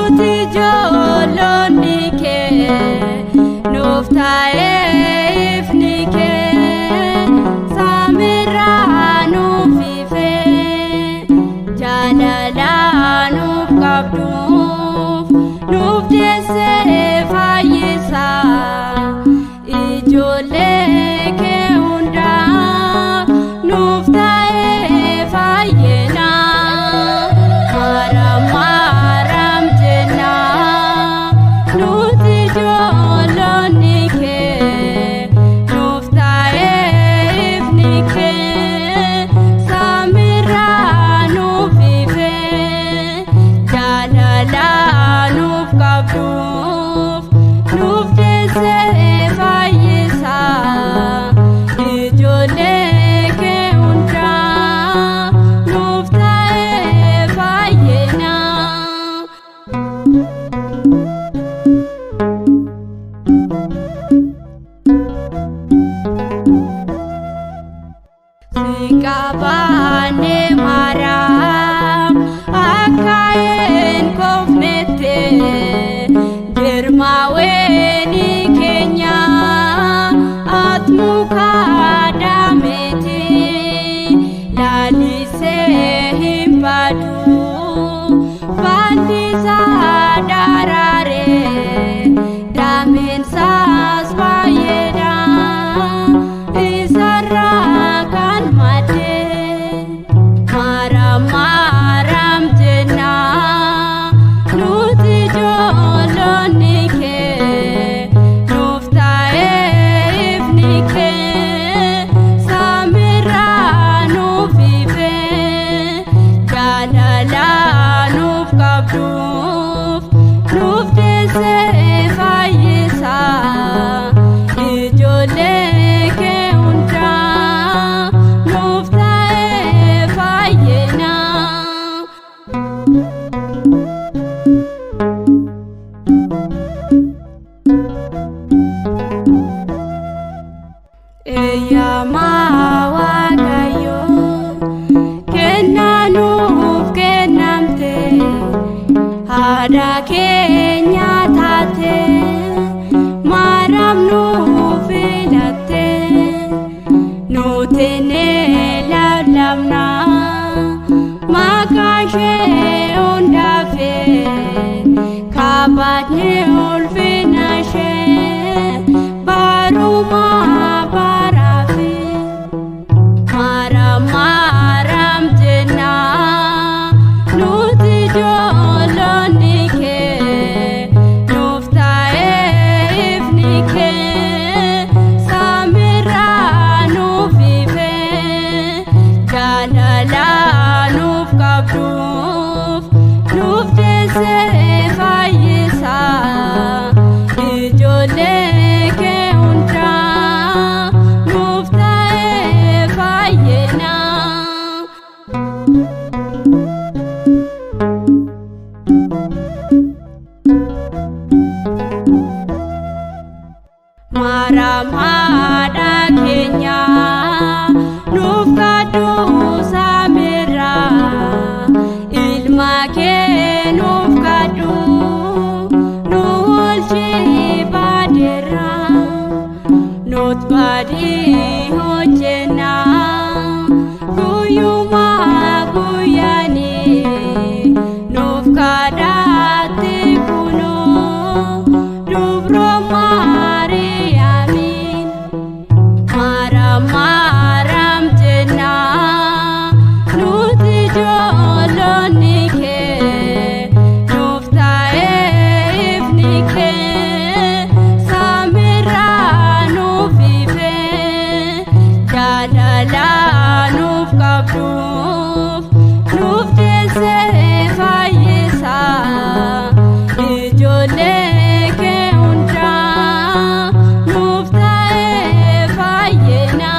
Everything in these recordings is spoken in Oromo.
nuti ijoollonni kee nuuf taa'eef ni kee saamirraa nuuf ifee jaalala nuuf qabduuf nuuf deessee fayyisaa ijoollee kee hundaa nuuf taa'ee fayyina maram jennaa nuti ijoollonni kee nuuf taa'eef ni kee saamirraa nuuf ifee jaalala nuuf qabduuf nuuf deessee fayyisaa ijoollee kee hundaa nuuf taa'ee fayyina. Sikabaane maram akaen kofnete dirmaweni kenya atmuka damete lalise himbadu fandisa darare damen sas bayeda isarrakan mate maram jennaa nuti ijoollonni kee nuuf taa'eef ni kee saamirraa nuuf ifee jaalala nuuf qabduuf nuuf deessee fayyisaa ijoollee kee hundaa nuuf taa'ee fayyina. Eeyyamaa Waaqayyo kennaa nuuf kennamte haadha keenya taate maram nuuf filatte nuti ni lallabna maqaa ishee hundaafee kabaajnee ulfina ishee barumaa baraafee maram jennaa nuti ijoollonni kee nuuf taa'eef ni kee saamirraa nuuf ifee jaalala nuuf qabduuf nuuf deessee fayyisaa ijoollee kee hundaa nuuf taa'ee fayyina. Maram haadha keenya nuuf kadhu saamirraa ilma kee nuuf kadhu nu oolchii baadiyyaa nuti baadii hojjennaa guyyumaa guyyaanii nuuf kadhatti kunoo dubroo Maariyaamiin maram jennaa nuti ijoollonni kee nuuf taa'eef ni kee saamirraa nuuf ifee jaalala nuuf qabduuf nuuf deessee fayyisaa ijoollee kee hundaa nuuf taa'ee fayyina.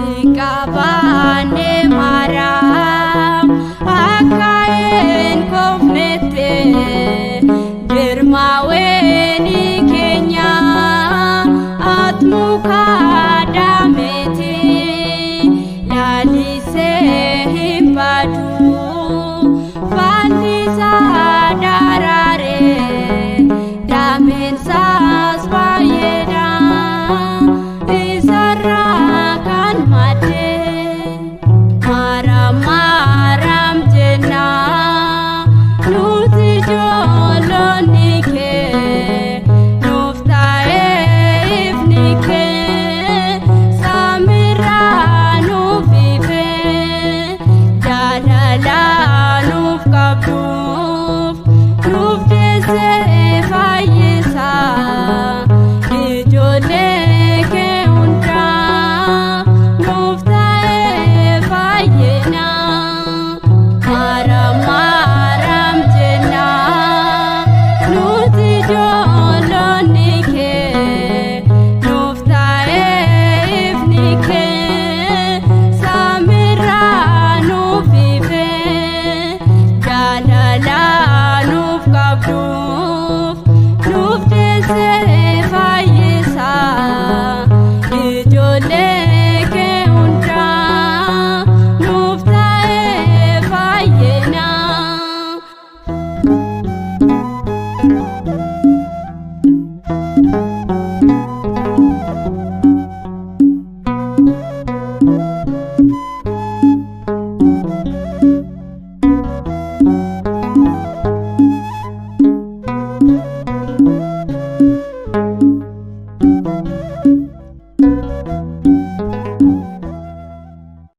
Sikabaane